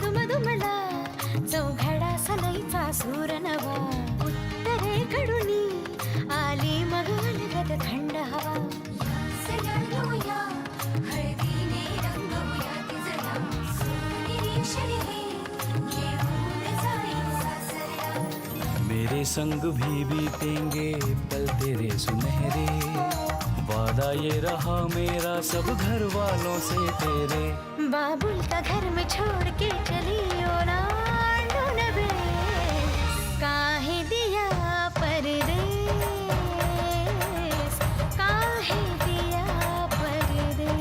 दुमदुमला चौघडा सनईचा सूर नवा उत्तरेकडून आली मग अलगद थंड हवा सजवूया हळदीने रंगवूया तिजला सोनेरी क्षणी घेऊन जाई सासरला मेरे संग भी बीतेंगे पल तेरे सुनहरे वादा ये रहा मेरा सब घर वालों से तेरे बाबुल का घर में छोड़ के चली ओ ना ढूंढबे काहे दिया परदेस काहे दिया परदेस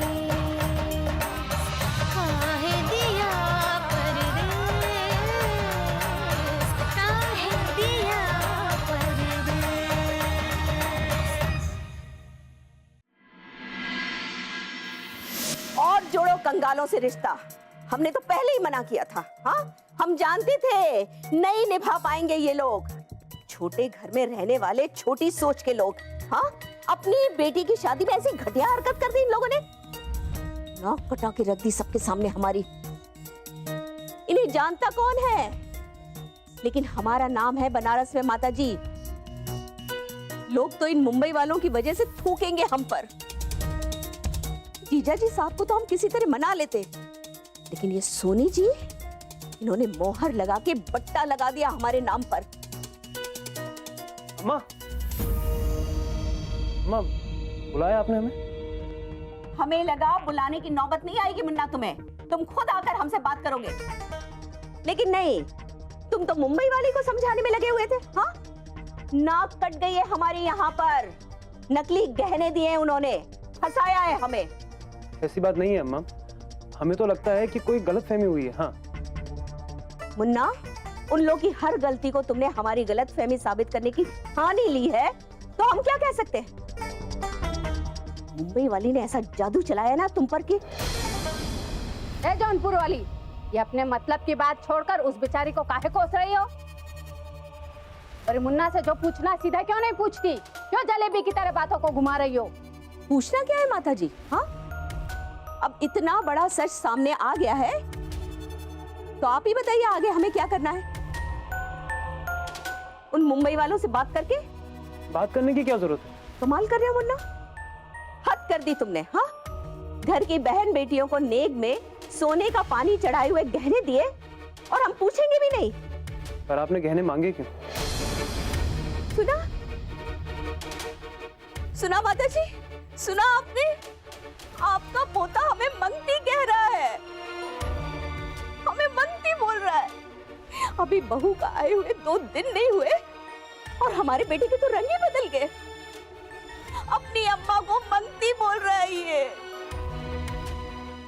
काहे दिया परदेस काहे दिया परदेस। और जोड़ो कंगालों से रिश्ता, हमने तो पहले ही मना किया था। हाँ, हम जानते थे नहीं निभा पाएंगे ये लोग। छोटे घर में रहने वाले छोटी सोच के लोग। हाँ, अपनी बेटी की शादी में ऐसी घटिया हरकत कर दी इन लोगों ने। नाक कटा के रख दी सबके सामने हमारी। इन्हें जानता कौन है, लेकिन हमारा नाम है बनारस में माताजी। लोग तो इन मुंबई वालों की वजह से थूकेंगे हम पर। जीजा जी साहब को तो हम किसी तरह मना लेते, लेकिन ये सोनी जी, इन्होंने मोहर लगा के बट्टा लगा दिया हमारे नाम पर। अम्मा, अम्मा, बुलाया आपने हमें? हमें लगा बुलाने की नौबत नहीं आएगी मुन्ना तुम्हें, तुम खुद आकर हमसे बात करोगे, लेकिन नहीं, तुम तो मुंबई वाली को समझाने में लगे हुए थे। हाँ, नाक कट गई है हमारी यहाँ पर। नकली गहने दिए उन्होंने, फंसाया है हमें। ऐसी बात नहीं है अम्मा, हमें तो लगता है कि कोई गलतफहमी हुई है। हाँ मुन्ना, उन लोगों की हर गलती को तुमने हमारी गलतफहमी साबित करने की ठानी ली है, तो हम क्या कह सकते हैं? मुंबई वाली ने ऐसा जादू चलाया ना तुम पर कि जौनपुर वाली, ये अपने मतलब की बात छोड़कर उस बेचारी को काहे कोस रही हो? और मुन्ना से जो पूछना सीधा क्यों नहीं पूछती? क्यों जलेबी की तरह बातों को घुमा रही हो? पूछना क्या है माता जी? हाँ, अब इतना बड़ा सच सामने आ गया है, तो आप ही बताइए आगे हमें क्या करना है? उन मुंबई वालों से बात करके? बात करने की क्या जरूरत है? कमाल कर रहे हो मुन्ना, हद कर दी तुमने। हाँ, घर की बहन बेटियों को नेग में सोने का पानी चढ़ाए हुए गहने दिए और हम पूछेंगे भी नहीं। पर आपने गहने मांगे क्यों? सुना सुना माता जी, सुना आपने? आपका पोता हमें मंगती कह रहा है, हमें मंगती बोल रहा है। अभी बहू का आए हुए 2 दिन नहीं हुए और हमारे बेटे के तो रंग ही बदल गए। अपनी अम्मा को मंगती बोल रहा है ये।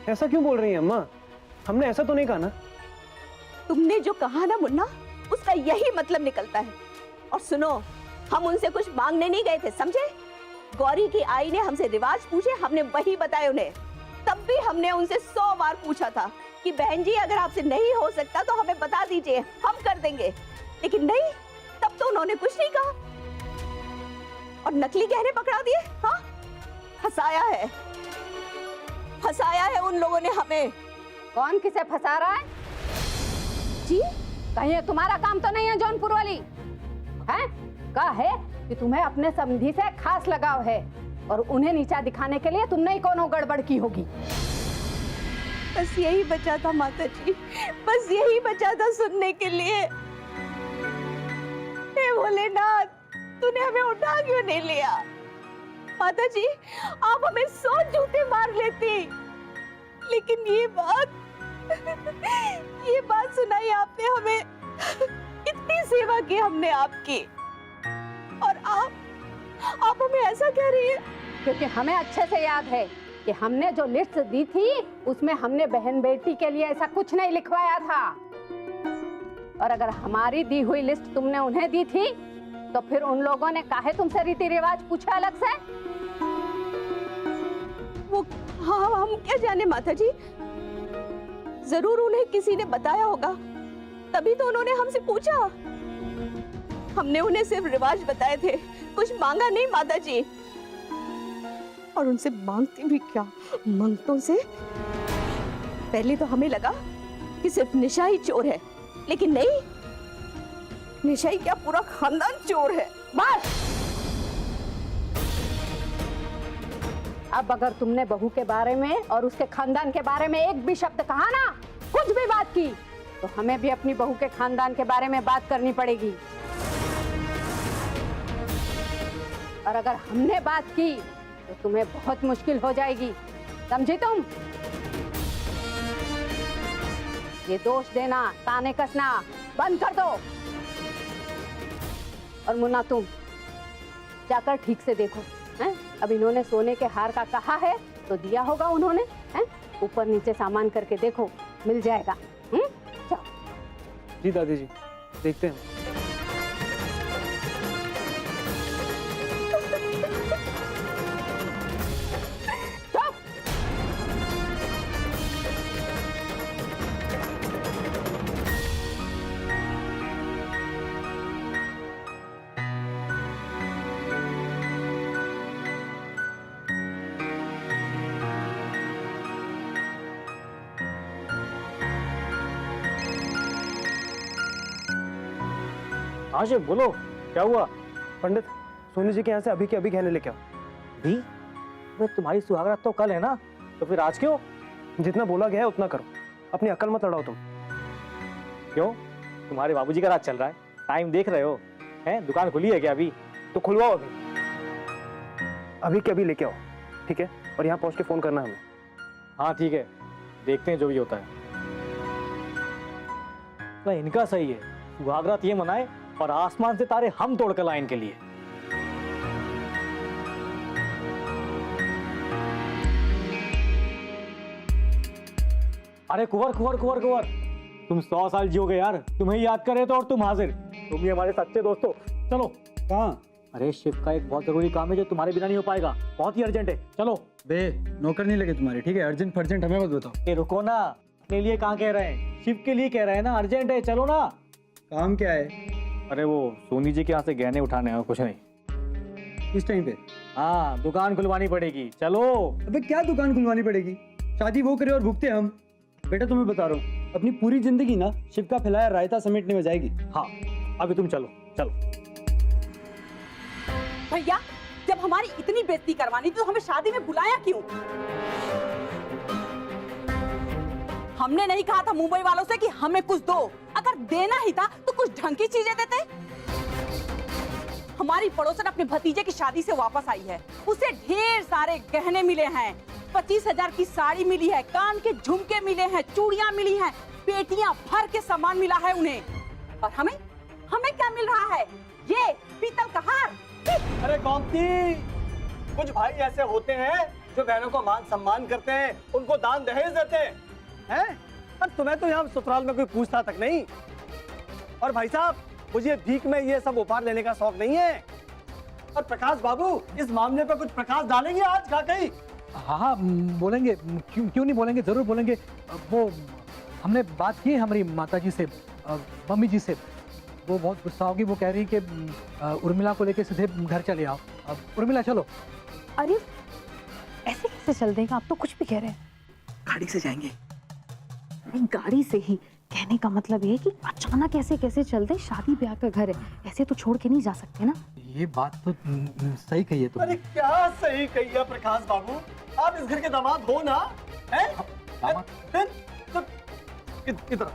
ऐसा क्यों बोल रही हैं अम्मा? हमने ऐसा तो नहीं कहा ना। तुमने जो कहा ना मुन्ना, उसका यही मतलब निकलता है। और सुनो, हम उनसे कुछ मांगने नहीं गए थे, समझे? गौरी की आई ने हमसे रिवाज पूछे, हमने वही बताए उन्हें। तब भी हमने उनसे 100 बार पूछा था कि बहन जी अगर आपसे नहीं हो सकता तो हमें बता दीजिए, हम कर देंगे। लेकिन नहीं, तब तो उन्होंने कुछ नहीं कहा और नकली गहने पकड़ा दिए। हाँ, फंसाया है उन लोगों ने हमें। कौन किसे फंसा रहा है? जी, कहीं तुम्हारा काम तो नहीं है जौनपुर वाली? हैं? कहा है कि तुम्हें अपने समधी से खास लगाव है और उन्हें नीचा दिखाने के लिए तुमने ही कोनो गड़बड़ की होगी। बस यही बचा था माता जी, बस यही बचा था सुनने के लिए। हे भोलेनाथ, तूने हमें उठा क्यों नहीं लिया? माता जी, आप हमें 100 जूते मार लेती, लेकिन ये बात सुनाई आपने हमें। इतनी सेवा की हमने आपकी, और आप हमें ऐसा कह रही है? क्योंकि हमें अच्छे से याद है कि हमने जो लिस्ट दी थी उसमें हमने बहन बेटी के लिए ऐसा कुछ नहीं लिखवाया था। और अगर हमारी दी हुई लिस्ट तुमने उन्हें दी थी तो फिर उन लोगों ने काहे तुमसे रीति रिवाज पूछा अलग से? वो हाँ, हम क्या जाने माता जी, जरूर उन्हें किसी ने बताया होगा, तभी तो उन्होंने हमसे पूछा। हमने उन्हें सिर्फ रिवाज बताए थे, कुछ मांगा नहीं माता जी। और उनसे मांगती भी क्या, मंगतों से। पहले तो हमें लगा कि सिर्फ निशा ही चोर है, लेकिन नहीं, निशा ही क्या पूरा खानदान चोर है। बस। अब अगर तुमने बहू के बारे में और उसके खानदान के बारे में एक भी शब्द कहा ना, कुछ भी बात की, तो हमें भी अपनी बहू के खानदान के बारे में बात करनी पड़ेगी। और अगर हमने बात की तो तुम्हें बहुत मुश्किल हो जाएगी, समझी तुम? ये दोष देना, ताने कसना बंद कर दो। और मुन्ना, तुम जाकर ठीक से देखो, हैं? अब इन्होंने सोने के हार का कहा है तो दिया होगा उन्होंने, हैं? ऊपर नीचे सामान करके देखो, मिल जाएगा। जाओ। जी दादी जी, देखते हैं। हाँ जी बोलो, क्या हुआ? पंडित, सोनी जी के यहाँ से अभी के अभी गहने लेके आओ। भी वे तुम्हारी सुहागरात तो कल है ना, तो फिर आज क्यों? जितना बोला गया है उतना करो, अपनी अकल मत लड़ाओ तुम। क्यों? तुम्हारे बाबूजी का राज चल रहा है, टाइम देख रहे हो? हैं, दुकान खुली है क्या अभी? तो खुलवाओ अभी के अभी लेके आओ, ठीक है? और यहाँ पहुँच के फोन करना हमें। हाँ ठीक है, देखते हैं जो भी होता है। तो इनका सही है, सुहागरात ये मनाए और आसमान से तारे हम तोड़ कर लाए इनके लिए। अरे कुंवर कुंवर कुंवर कुंवर, तुम 100 साल जियोगे यार, तुम्हें याद करे तो, और तुम हाजिर, तुम ही हमारे सच्चे दोस्तों। चलो। कहाँ? अरे शिव का एक बहुत जरूरी काम है जो तुम्हारे बिना नहीं हो पाएगा, बहुत ही अर्जेंट है, चलो। बे, नौकर नहीं लगे तुम्हारे, ठीक है? अर्जेंट फर्जेंट हमें मत बताओ। ए रुको ना, अपने लिए कहाँ कह रहे हैं, शिव के लिए कह रहे हैं ना, अर्जेंट है, चलो ना। काम क्या है? अरे वो सोनी जी के यहाँ से गहने उठाने हैं, कुछ नहीं। किस टाइम पे? हाँ, दुकान खुलवानी पड़ेगी, चलो। अबे क्या दुकान खुलवानी पड़ेगी? शादी वो करे और भुगते हम। बेटा तुम्हें बता रहा हूँ, अपनी पूरी जिंदगी ना शिव का फैलाया रायता समेटने में जाएगी। हाँ, अभी तुम चलो चलो। भैया, जब हमारी इतनी बेइज्जती करवानी थी तो हमें शादी में बुलाया क्यों? हमने नहीं कहा था मुंबई वालों से कि हमें कुछ दो, अगर देना ही था तो कुछ ढंग की चीजें देते। हमारी पड़ोसन अपने भतीजे की शादी से वापस आई है, उसे ढेर सारे गहने मिले हैं, 25,000 की साड़ी मिली है, कान के झुमके मिले हैं, चूड़ियां मिली हैं, पेटियां भर के सामान मिला है उन्हें। और हमें हमें क्या मिल रहा है? ये पीतल का हार। अरे गोमती, कुछ भाई ऐसे होते हैं जो बहनों को मान सम्मान करते हैं, उनको दान दहेज देते हैं। पर तुम्हें तो यहाँ ससुराल में कोई पूछता तक नहीं। और भाई साहब, मुझे भीख में ये सब उपहार लेने का शौक नहीं है। और प्रकाश बाबू, इस मामले पर कुछ प्रकाश डालेंगे आज का कहीं? हाँ, बोलेंगे, क्यों नहीं बोलेंगे, जरूर बोलेंगे। वो हमने बात की है हमारी माताजी से, मम्मी जी से, वो बहुत गुस्सा होगी, वो कह रही है कि उर्मिला को लेके सीधे घर चले आओ। उर्मिला चलो। अरे ऐसे कैसे चल देगा, आप तो कुछ भी कह रहे हैं। गाड़ी से जाएंगे। नहीं, गाड़ी से ही, कहने का मतलब ये है कि अचानक ऐसे कैसे चल दे, शादी ब्याह का घर है, ऐसे तो छोड़ के नहीं जा सकते ना। ये बात तो सही कही है तुमने। अरे क्या सही कही है प्रकाश बाबू, आप इस घर के दामाद हो ना? दामाद? फिर तो किधर?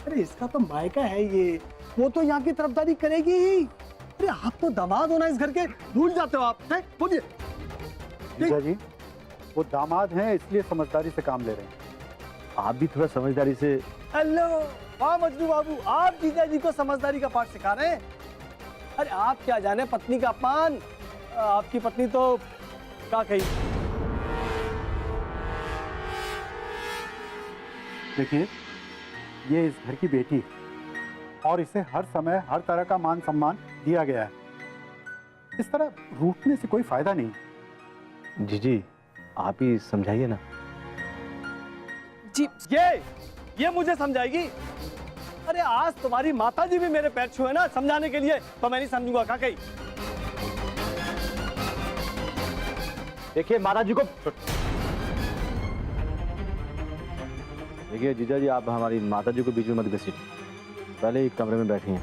अरे इसका तो मायका है ये, वो तो यहाँ की तरफदारी करेगी ही। अरे आप तो दामाद हो ना इस घर के, भूल जाते हो आप। बोलिए जीजा जी, वो दामाद हैं इसलिए समझदारी से काम ले रहे हैं, आप भी थोड़ा समझदारी से। हेलो, वाह मजनू बाबू, आप जीजा जी को समझदारी का पाठ सिखा रहे हैं। अरे आप क्या जाने पत्नी का अपमान, आपकी पत्नी तो क्या कही। देखिए, ये इस घर की बेटी है और इसे हर समय हर तरह का मान सम्मान दिया गया है, इस तरह रूठने से कोई फायदा नहीं। जी आप ही समझाइए ना। जी ये मुझे समझाएगी? अरे आज तुम्हारी माताजी भी मेरे पैर छुए ना समझाने के लिए, तो मैं नहीं समझूंगा काकई। देखिए माता जी को, देखिए जीजा जी, आप हमारी माता जी को बीच में मत घसीटिए, पहले एक कमरे में बैठी हैं।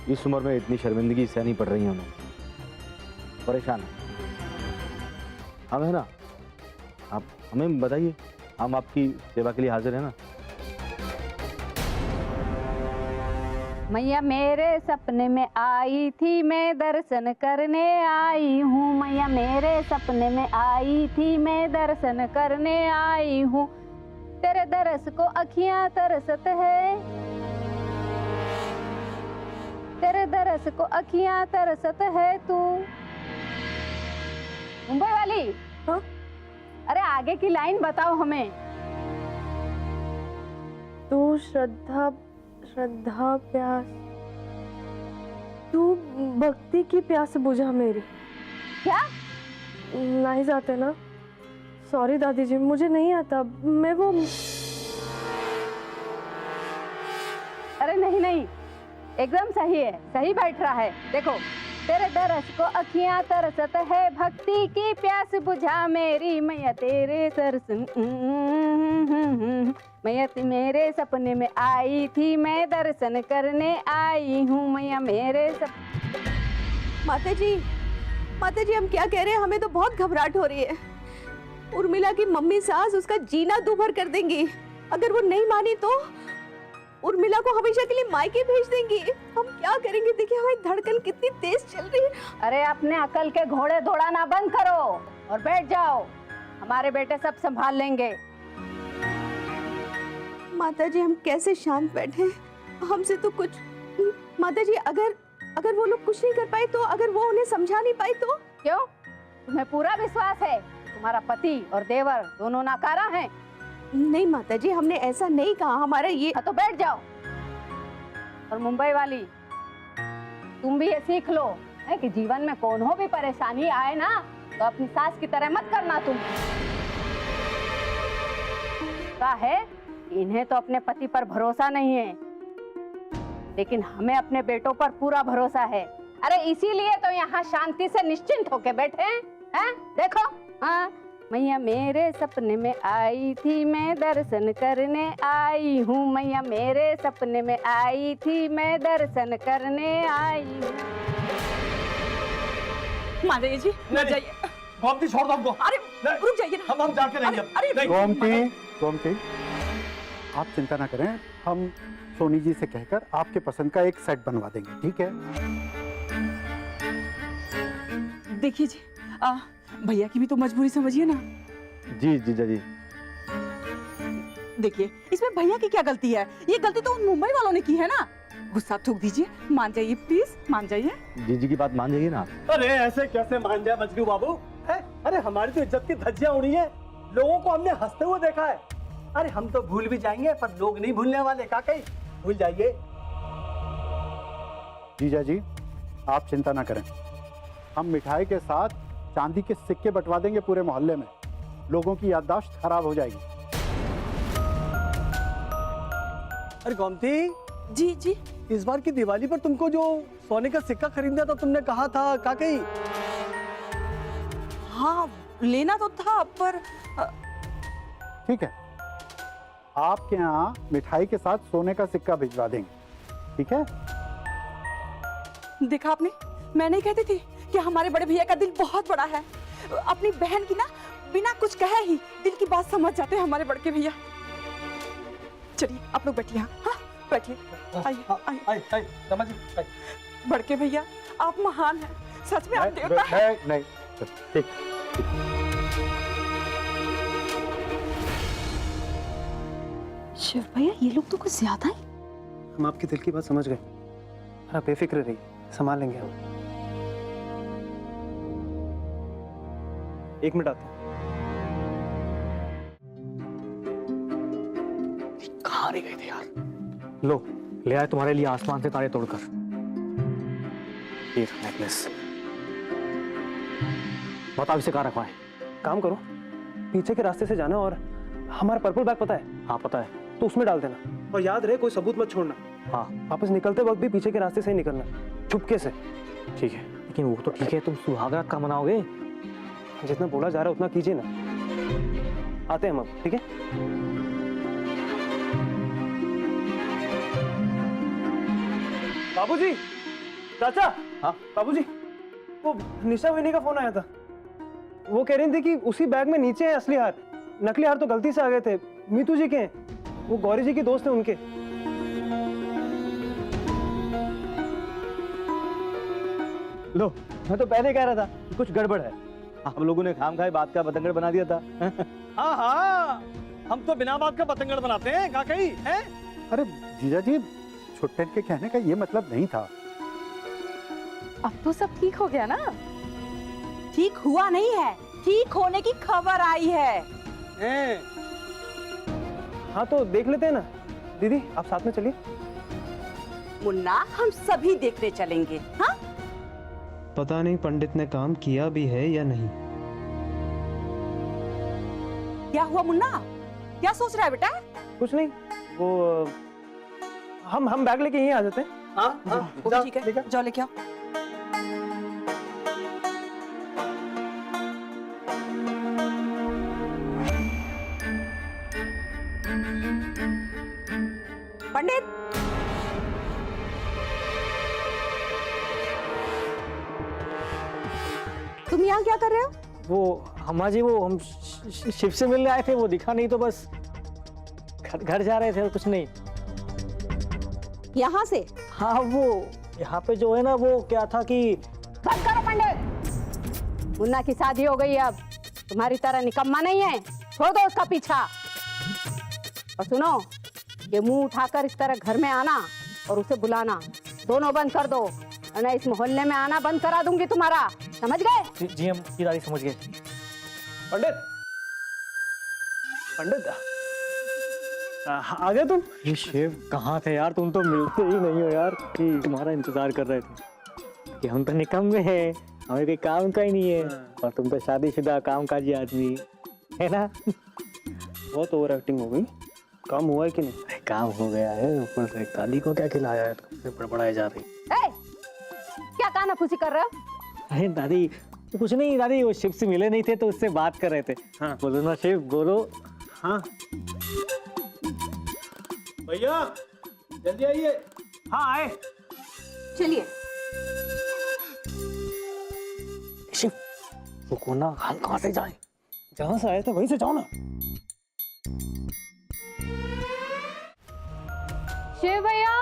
इस उम्र में इतनी शर्मिंदगी सहनी पड़ रही है उन्हें, परेशान है। हम है ना, आप हमें बताइए, हम आपकी सेवा के लिए हाजिर हैं ना। मैया मेरे सपने में आई थी, मैं दर्शन करने आई हूँ। मैया मेरे सपने में आई थी, मैं दर्शन करने आई हूँ। तेरे दरस को अखियां तरसत है, तेरे दरस को अखियां तरसत है तू। मुंबई वाली, हाँ? अरे आगे की लाइन बताओ हमें। तू श्रद्धा प्यास, तू भक्ति की प्यास बुझा मेरी। क्या? नहीं जाते ना? सॉरी दादी जी, मुझे नहीं आता। मैं वो अरे नहीं, एकदम सही है, सही बैठ रहा है। देखो, तेरे दरस को अखियां तरसत है, भक्ति की प्यास बुझा मेरी। मैया तेरे दर्शन, मैया मेरे सपने में आई थी, मैं दर्शन करने आई हूँ। मैया मेरे माता जी हम क्या कह रहे हैं? हमें तो बहुत घबराहट हो रही है। उर्मिला की मम्मी सास उसका जीना दूभर कर देंगी। अगर वो नहीं मानी तो उर्मिला को हमेशा के लिए मायके भेज देंगी। हम क्या करेंगे? देखिए हमारी धड़कन कितनी तेज चल रही है। अरे अपने अकल के घोड़े दौड़ाना बंद करो और बैठ जाओ, हमारे बेटे सब संभाल लेंगे। माता जी हम कैसे शांत बैठे? हमसे तो कुछ, माता जी अगर वो लोग कुछ नहीं कर पाए तो, अगर वो उन्हें समझा नहीं पाए तो? क्यों? तुम्हें पूरा विश्वास है तुम्हारा पति और देवर दोनों नाकारा हैं? नहीं माता जी, हमने ऐसा नहीं कहा। हमारा ये तो बैठ जाओ। और मुंबई वाली, तुम भी ये सीख लो है कि जीवन में कौन हो भी परेशानी आए ना, तो अपनी सास की तरह मत करना। तुम क्या है, इन्हें तो अपने पति पर भरोसा नहीं है, लेकिन हमें अपने बेटों पर पूरा भरोसा है। अरे इसीलिए तो यहाँ शांति से निश्चिंत होके बैठे हैं। देखो, हाँ, मैया मेरे सपने में आई थी, मैं दर्शन करने आई हूँ। मैया मेरे सपने में आई थी, मैं दर्शन करने आई हूँ। माता जी नहीं जाइए, गोमती छोड़ दो हमको। अरे रुक जाइए ना, हम जाके रहेंगे। अरे गोमती, आप चिंता ना करें, हम सोनी जी से कहकर आपके पसंद का एक सेट बनवा देंगे, ठीक है? देखिए जी, भैया की भी तो मजबूरी समझिए ना। जी जीजा जी, देखिए इसमें भैया की क्या गलती है? ये गलती तो उन मुंबई वालों ने की है ना। गुस्सा थूक दीजिए, मान जाइए प्लीज, मान जाइए। जीजी की बात मान जाइए ना। अरे ऐसे कैसे मान जाए मजनू बाबू? अरे हमारी तो इज्जत की धज्जियां उड़ी हैं। लोगों को हमने हंसते हुए देखा है। अरे हम तो भूल भी जाएंगे, पर लोग नहीं भूलने वाले। का कहीं भूल जाइए। जीजा जी आप चिंता ना करें, हम मिठाई के साथ चांदी के सिक्के बंटवा देंगे पूरे मोहल्ले में। लोगों की याददाश्त खराब हो जाएगी। अरे गोमती जी, इस बार की दिवाली पर तुमको जो सोने का सिक्का खरीदना था, तुमने कहा था का कहीं? हाँ लेना तो था, पर ठीक है, आपके यहाँ मिठाई के साथ सोने का सिक्का भिजवा देंगे, ठीक है? देखा आपने, मैं नहीं कहती थी कि हमारे बड़े भैया का दिल बहुत बड़ा है। अपनी बहन की ना बिना कुछ कहे ही दिल की बात समझ जाते हैं हमारे बड़के भैया। चलिए आप लोग बैठिए। हाँ बैठिए, आइए। बड़के भैया आप महान हैं, सच में आप देवता हैं। नहीं, ठीक। शिव भैया ये लोग तो कुछ ज्यादा ही। हम आपके दिल की बात समझ गए, आप बेफिक्र रहिए, संभाल लेंगे हम। एक मिनट आते हैं। कहाँ रह गए थे यार? लो, ले आए तुम्हारे लिए आसमान से तारे तोड़कर ये नेकलेस। बताओ इसे कहाँ रखवा है? काम करो, पीछे के रास्ते से जाना और हमारा पर्पल बैग पता है? हाँ पता है। तो उसमें डाल देना और याद रहे कोई सबूत मत छोड़ना। हाँ, वापस निकलते वक्त भी पीछे के रास्ते से ही निकलना, चुपके से। ठीक है, लेकिन वो तो ठीक है, तुम सुहागरात का मनाओगे? जितना बोला जा रहा है उतना कीजिए ना। आते हैं हम अब, ठीक है? बाबूजी, चाचा। हाँ बाबूजी, वो निशा विनी का फोन आया था। वो कह रही थी कि उसी बैग में नीचे है असली हार, नकली हार तो गलती से आ गए थे। मीतू जी के हैं, वो गौरी जी की दोस्त है उनके। लो, मैं तो पहले कह रहा था कि कुछ गड़बड़ है। हम लोगों ने खाम खाए बात का बतंगड़ बना दिया था। हाँ हाँ, हम तो बिना बात का पतंगड़ बनाते हैं, का कहीं है? अरे जीजा जी, छुट्टन के कहने का ये मतलब नहीं था। अब तो सब ठीक हो गया ना? ठीक हुआ नहीं है, ठीक होने की खबर आई है। हाँ तो देख लेते हैं ना। दीदी आप साथ में चलिए। मुन्ना, हम सभी देखने चलेंगे। हाँ, पता नहीं पंडित ने काम किया भी है या नहीं। क्या हुआ मुन्ना? क्या सोच रहा है बेटा? कुछ नहीं, वो हम बैग लेके यहीं आ जाते हैं। हाँ, ठीक है, जाओ लेके आओ। पंडित, तुम यहाँ क्या कर रहे हो? वो हमा जी, वो हम शिव से मिलने आए थे, वो दिखा नहीं तो बस घर जा रहे थे और कुछ नहीं। यहाँ से? हाँ, वो यहाँ पे जो है ना, वो क्या था कि बंद करो पंडित, मुन्ना की शादी हो गई, अब तुम्हारी तरह निकम्मा नहीं है, छोड़ दो उसका पीछा। और सुनो, ये मुंह उठाकर इस तरह घर में आना और उसे बुलाना दोनों बंद कर दो, वरना इस मोहल्ले में आना बंद करा दूंगी तुम्हारा, समझ गए? जी हम की दादी समझ गए। पंडित, पंडित आ गए तुम? ये शिव कहाँ थे यार, तुम तो मिलते ही नहीं हो यार। कि तुम्हारा इंतजार कर रहे थे कि हम तो निकम्मे हैं, हमें कोई काम का ही नहीं है, और तुम तो शादीशुदा कामकाजी आदमी है ना। बहुत ओवर एक्टिंग हो गई। काम हुआ है कि नहीं? काम हो गया है, ऊपर से दादी को क्या खिलाया है, तो बड़बड़ाई जा रही। क्या कानाफूसी कर रहे हो? अरे दादी कुछ नहीं दादी, वो शिव से मिले नहीं थे तो उससे बात कर रहे थे। हाँ बोलो ना शिव, बोलो। हाँ भैया जल्दी आइए। हाँ आए। चलिए। शिव वो कोना हम कहाँ से जाएं? जहाँ से आए थे वहीं से जाओ ना। शिव भैया,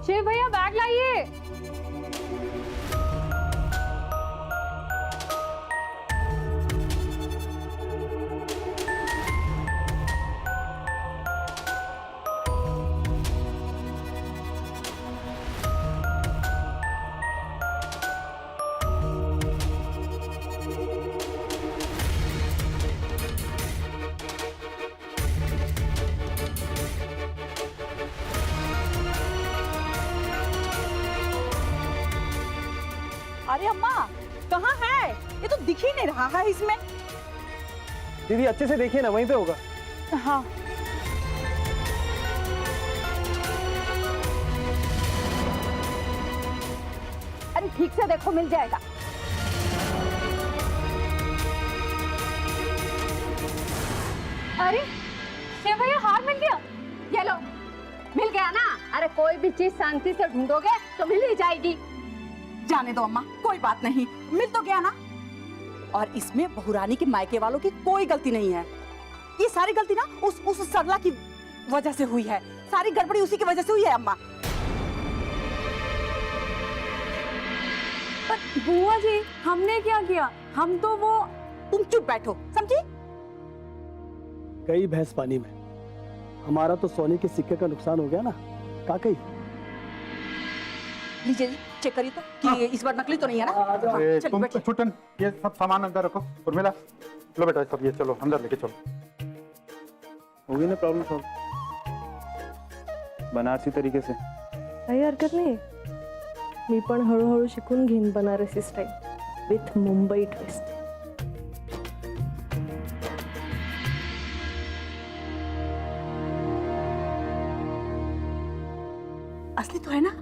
शिव भैया बैग लाइए। अरे अम्मा, कहाँ है? ये तो दिख ही नहीं रहा है इसमें। दीदी अच्छे से देखिए ना, वहीं पे होगा। हाँ। अरे ठीक से देखो, मिल जाएगा। अरे शिव भैया, हार मिल गया। ये लो, मिल गया ना। अरे कोई भी चीज शांति से ढूंढोगे तो मिल ही जाएगी। जाने दो अम्मा, कोई बात नहीं, मिल तो गया ना। और इसमें बहुरानी के मायके वालों की कोई गलती नहीं है। ये सारी गलती ना उस सरला की वजह से हुई है। सारी गड़बड़ी उसी की वजह से हुई है अम्मा। पर बुआ जी, हमने क्या किया? हम तो वो। तुम चुप बैठो, समझी? गई भैंस पानी में। हमारा तो सोने के सिक्के का नुकसान हो गया ना, काकई। लीजिए चेक करिए तो कि इस बार नकली तो नहीं है ना। अरे तुम छुट्टन, ये सब सामान अंदर रखो। उर्मिला लो बेटा, सब ये चलो अंदर लेके चलो। होगी ना प्रॉब्लम सॉल्व बनारसी तरीके से। काही हरकत नाही, मी पण हळूहळू शिकून घेईन Banarasi style with Mumbai twist. असली तो है ना?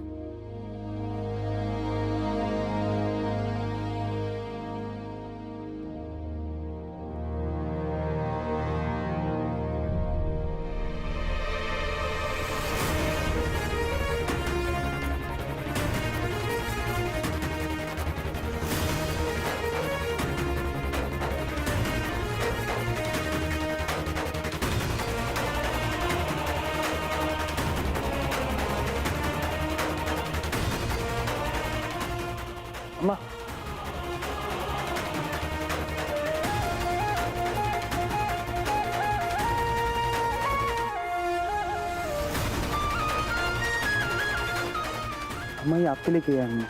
अम्मा ये आपके लिए किया है हमने,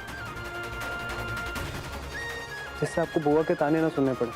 जिससे आपको बुआ के ताने ना सुनने पड़े।